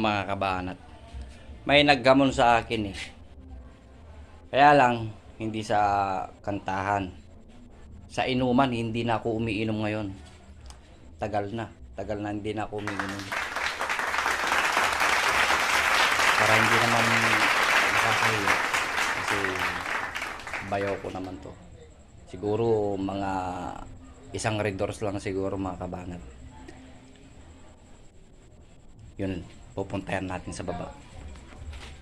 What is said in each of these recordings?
mga kabanat. May naggamon sa akin eh. Kaya lang, hindi sa kantahan. Sa inuman, hindi na ako umiinom ngayon. Tagal na hindi na ako umiinom. Para hindi naman nakakahiya. Kasi bayaw ko naman to. Siguro mga isang red doors lang siguro mga kabanat. Yun, pupuntahan natin sa baba.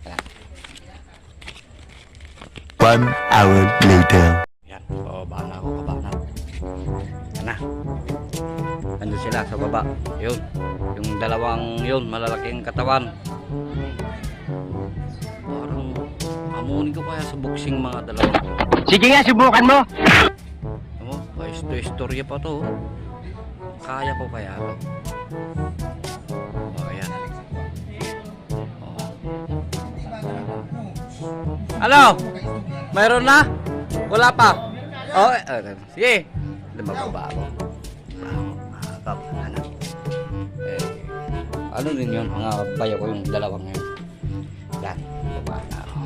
Ayan. 1 hour later. Yan, bababa na ako kabanat. Yan na. Nandun sila sa baba. Yun, yung dalawang yun, malalaking katawan. Parang amunin ko kaya sa boxing mga dalawa. Sige nga, subukan mo. Ano, istorya pa to. Kaya ko kaya to. Oh, ayan. Oh. Ano? Mayroon na? Wala pa? Oh, sige. Lumababa ako. Ano din yun? Mga bayo ko yung dalawang ngayon. Yan. Baba na ako.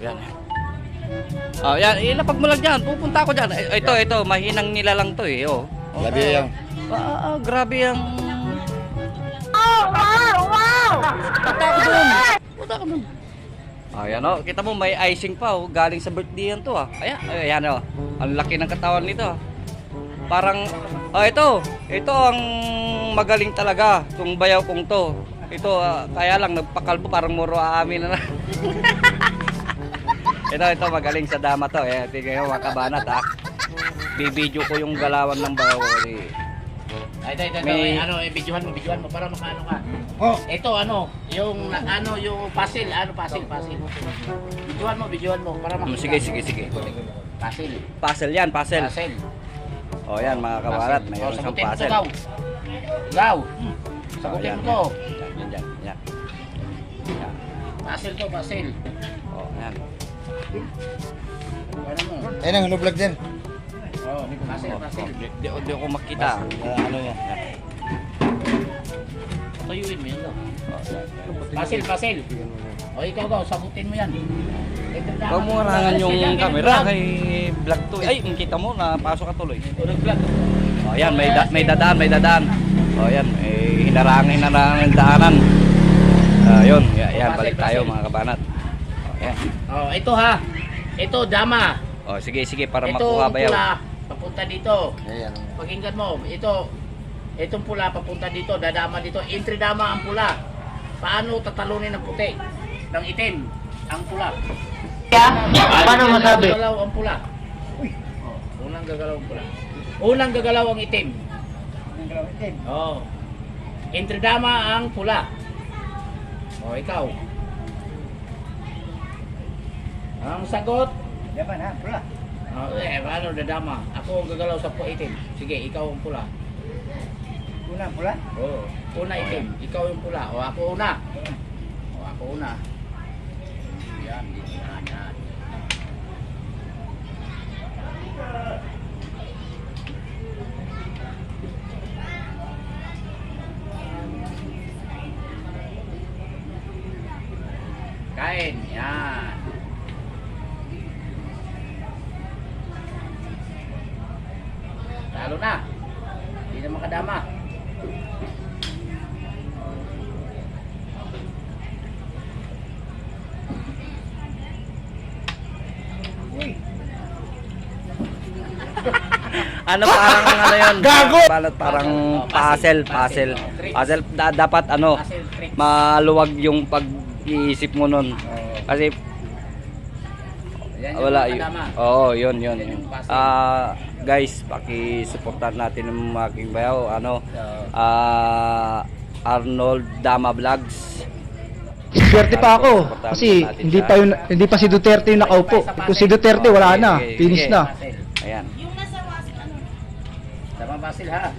Yan. Oh, yan. Ilapag mo lang dyan. Pupunta ako dyan. Ito. Mahinang nila lang to eh. Oh. Grabe yan. Grabe yung... Wow! Punta ako dun. Ayan o. Kita mo may icing pa oh. Galing sa birthday yan to ah. Ayan o. Ang laki ng katawan nito. Parang... ito. Ito ang magaling talaga. Itong bayaw kong to. Ito kaya lang nagpakalbo parang muro aamin na. Ito magaling sa dama to. Tingnan mo mga kabanat ha. Bibidyo ko yung galawan ng bayaw ko. Ito, videohan mo para makaano ka. Oh. Ito yung puzzle, Videohan mo para makita. Sige. Puzzle. Puzzle. Oh, yan mga kabalat, mayroon siyang puzzle. Gaw. Yan. Sagutin mo to. Yan. Puzzle. Oh, yan. Ano mo? Ayun ang hulublog dyan. Oh, puzzle. Di ako makita. Ano yan? Tuyuin mo yan daw. Puzzle. O ikaw daw, sagutin mo yan. Huwag mo harangan yung camera kay vlog to. Ay, kita mo, napasok ka tuloy. Oh, yan, may dadaan. Oh, yan, hinarangan yung daanan. Yun, yan, balik tayo mga kabanat. Oh, yan. Oh, ito ha. Ito, dama. Oh, sige, para Ito, makuha ba pula, papunta dito. Ayan. Pakinggan mo, itong pula papunta dito, dadama dito. Entry dama ang pula. Paano tatalunin ng puti? Ng itim, ang pula. Paano masabi? Gagalaw ang pula. Unang gagalaw ang pula. Unang gagalaw ang itim. Oh. Entry dama ang pula. Oh, ikaw. Ang sagot? Yaman ha, pula. Paano dadama? Ako ang gagalaw sa itim. Sige, ikaw ang pula. Una, pula? Oo. Una itim, ikaw yung pula. O ako una. Yan. Kain, yan. Talo na. Hindi na makadama. Ano parang ano yun? Gago! Parang puzzle. Dapat Puzzle trick. maluwag yung pag-iisip mo nun. Kasi Yan yung wala makadama. Oo, yun. Yan yung puzzle. Guys, paki-supportan natin ng aking bayaw. Arnold Dama Vlogs. Swerte pa ako kasi hindi pa si Duterte yung nakaupo. Kung si Duterte wala na, finish na. Ayan. Tama Basil ha.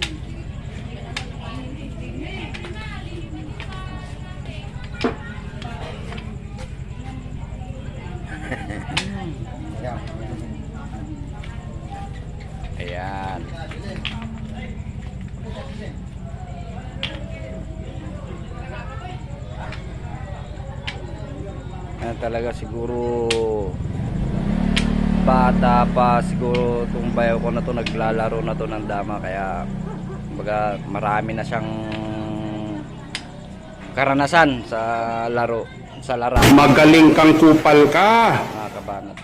Ayan. Ayan talaga siguro bata pa siguro itong bayaw ko na to, naglalaro na to ng dama, kaya kumbaga marami na siyang karanasan sa laro, sa larangan. Magaling kang kupal ka. Mga kabanat.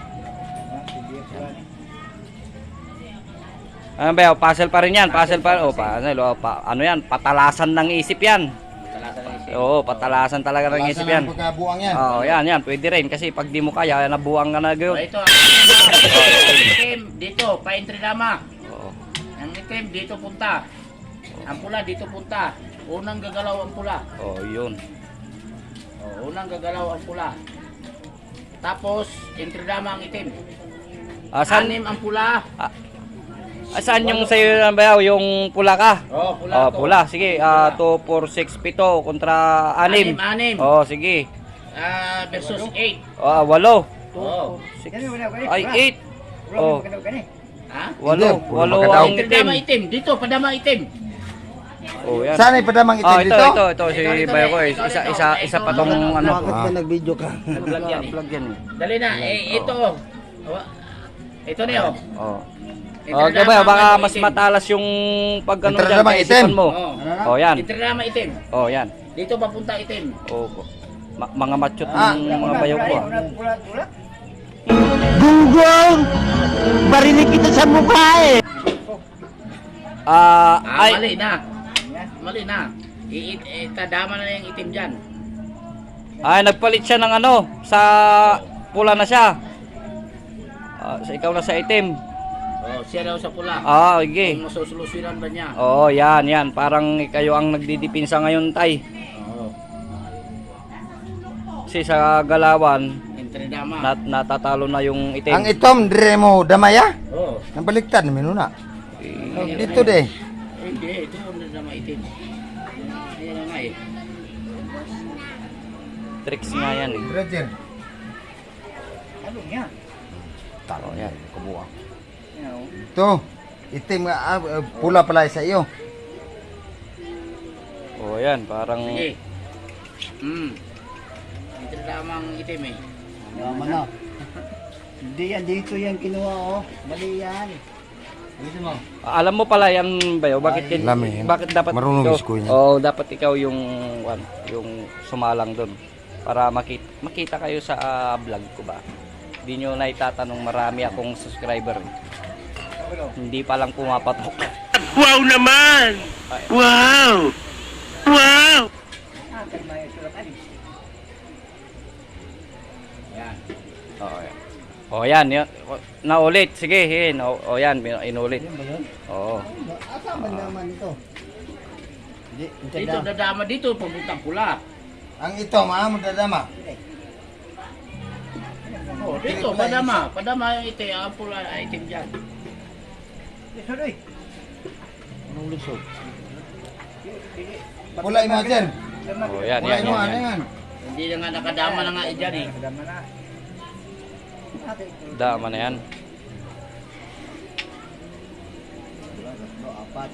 Ano ba, puzzle pa rin yan, puzzle pa. Ano yan, patalasan ng isip yan. Talasan ng isip. Oo, patalasan talaga ng isip yan. Pagkabuang yan. Oo, yan, pwede rin kasi pag di mo kaya, nabuang ka na Oh, gayon. ito ang itim dito, pa-entry dama. Oo. Ang itim dito punta. Ang pula dito punta. Unang gagalaw ang pula. Oo, yun. Unang gagalaw ang pula. Tapos, entry dama ang itim. Saan, Anim ang pula. saan yung sa'yo na ba, yung pula ka? Pula Oh, to. pula. Sige, 2, 4, 6, 7 kontra 6. Anim. Oh, sige. Versus 8. 8. Oh. Ay, 8. Oh, Ha? 8. Hindi, 8 makadaw. ang Entry itim. dama itim. Dito, padama itim. Oh, yan. Saan ay padamang itim Ito, dito? ito, si Bayo ko. Isa pa tong ano. nag-video ka? Vlog yan eh. Vlog yan eh. Dali na, ito. Ito na yun. Oh. Entry Okay dama ba, ang baka ano, mas itim. matalas yung pag ano Entry dyan, dama kaisipan itim. mo. Oh. Oh, yan. Entry dama itim. Oh, yan. Dito papunta itim. Oh, mga machot Ah, ng mga bayo ko. Gunggong! Barinig kita sa mukha eh! Ay, Mali na. Mali na. Tadama na yung itim dyan. nagpalit siya ng ano, sa pula na siya. Sa ikaw na sa itim. Oh, siya daw sa pula. Okay. Kung masusulusunan ba niya? Oo, yan. Parang kayo ang nagdidipinsa ngayon, tay. Oo. Kasi sa galawan, Entry dama. natatalo na yung itim. Ang itom, dire mo damaya? Oo. Nabaliktad, minuna. Eh, Dito de. Hindi, ito entry dama itim. Ayan na nga eh. tricks nga yan eh. Roger. Ano niya? Oh, yan, kubuha. Ito, itim nga, pula pala sa iyo. Oh, yan, parang Sige. Entry dama ang itim eh. Yaman na. Hindi yan, dito yan kinuha oh. Mali yan. Dito mo. alam mo pala yan ba bakit Alam eh. bakit dapat Marunong ikaw, isko niya. dapat ikaw yung sumalang doon para makita kayo sa vlog ko ba. Hindi nyo na itatanong, marami akong subscriber. Hindi pa lang pumapatok. Wow naman! Wow! Wow! Yan. Oh, yan. Naulit. Sige, yan. Oh, yan. Inulit. Oo. Asa man naman ito? Dito dadama dito papuntang pula. Ang itom, madadama. Oh, dito padama yung itim, ang pula ay itim diyan. Anong lusog? Pula mo dyan. Oh, yan. Pula Yan, mo, yan, ano yan. yan? Hindi na nga nakadama na nga diyan eh. Dama na yan. Apat.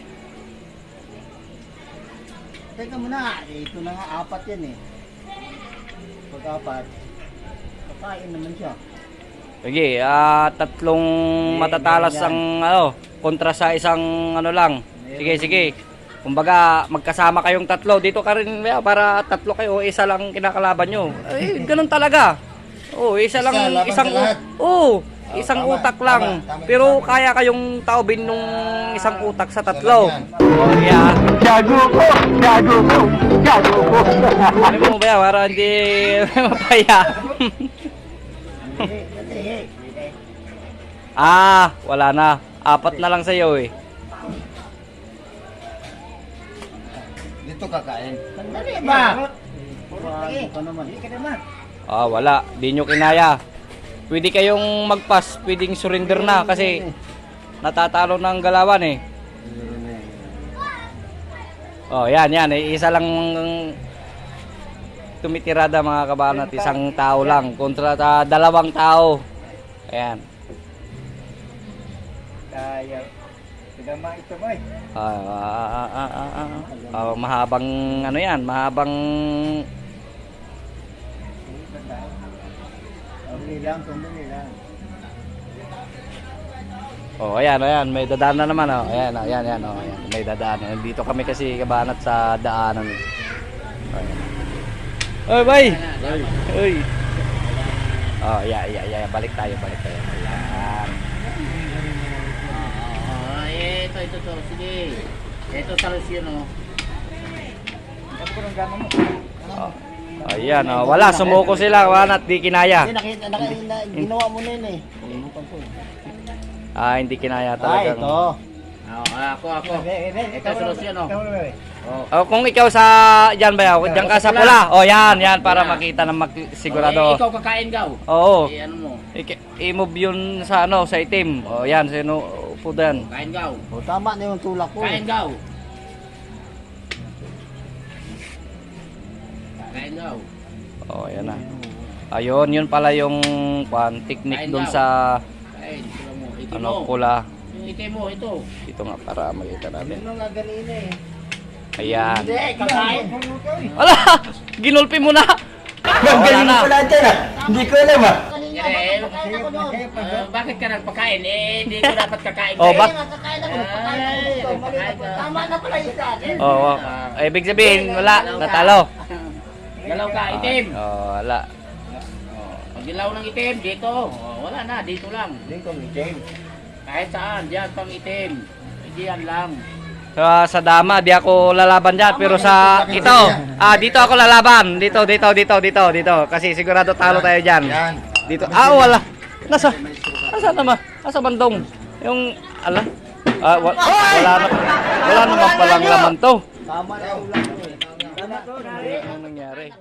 Teka muna, ito na nga apat yan eh. Pag-apat, kakain naman siya. Sige, tatlong matatalas ang kontra sa isang ano lang. Sige. Kumbaga, magkasama kayong tatlo. Dito ka rin para tatlo kayo, isa lang kinakalaban nyo. Eh, ganun talaga. Oh, isa lang, laban isang sa lahat. isang tama, utak lang. tama, Pero tama. kaya kayong taobin nung isang utak sa Isa tatlo. lang Oh, yeah. Gago ko! Ano mo ba, para hindi mapaya. Wala na. 4 na lang sa'yo eh. Dito kakain. Sandali ba? Wala. Di nyo kinaya. Pwede kayong mag-pass. Pwedeng surrender na kasi natatalo ng galawan eh. Oh, yan. Isa lang tumitirada mga kabanat. Isang tao lang. Kontra 2 tao. Ayan. Tigama ito boy. Mahabang ano yan, mahabang Tumbili lang, tumbili lang. oh, ayan, may dadaan na naman oh. Ayan, ayan, may dadaan. Nandito kami kasi kabanat sa daanan. Ayan. Oy, bay. Oy. Oh, yeah, balik tayo. Ayan. Ito. Sige. Ito solusyon oh. Tapos ko ng gano'n mo. Oh. Ayan, oh, wala, sumuko sila, wala, di kinaya. Ginawa mo na yun eh. Hindi kinaya Ay, talaga. ito. Ako. Ito solusyon oh. Oh, kung ikaw sa diyan ba, diyan ka sa pula. Oh, yan, para makita ng sigurado. Ikaw kakain gaw. Oo. Ano mo? I-move yun sa sa itim. Oh, yan, sino upo dan. Kain gaw. O, tama na yung tulak ko. Kain gaw. Kain gaw. Oh, yan na. Ayun, yun pala yung technique dun sa Kain, ito mo. Itim ano mo. pula. Yung itim mo, ito. Ito nga para makita natin. Ano nga ganina eh. Ayan. Hindi, kakain. Wala! Ginulpi mo na! Magaling mo pala dyan ah. Hindi ko alam ah. Bakit ka nagpakain? Hindi ko dapat kakain. Oh, bak Tama na pala yung sa akin. oh, ibig sabihin, wala, natalo. Galaw ka, itim. Oh, wala. Pag gilaw ng itim, dito. Wala na, dito lang. Hindi ko itim. Kahit saan, diyan pang itim. Diyan lang. Sa dama, di ako lalaban dyan. Pero sa ito, dito ako lalaban. Dito. Kasi sigurado talo tayo dyan. Dito, wala. Nasa naman? Nasa bandong. Yung, wala naman palang laman to. Tama na yung tulak ko eh. Ano nangyari?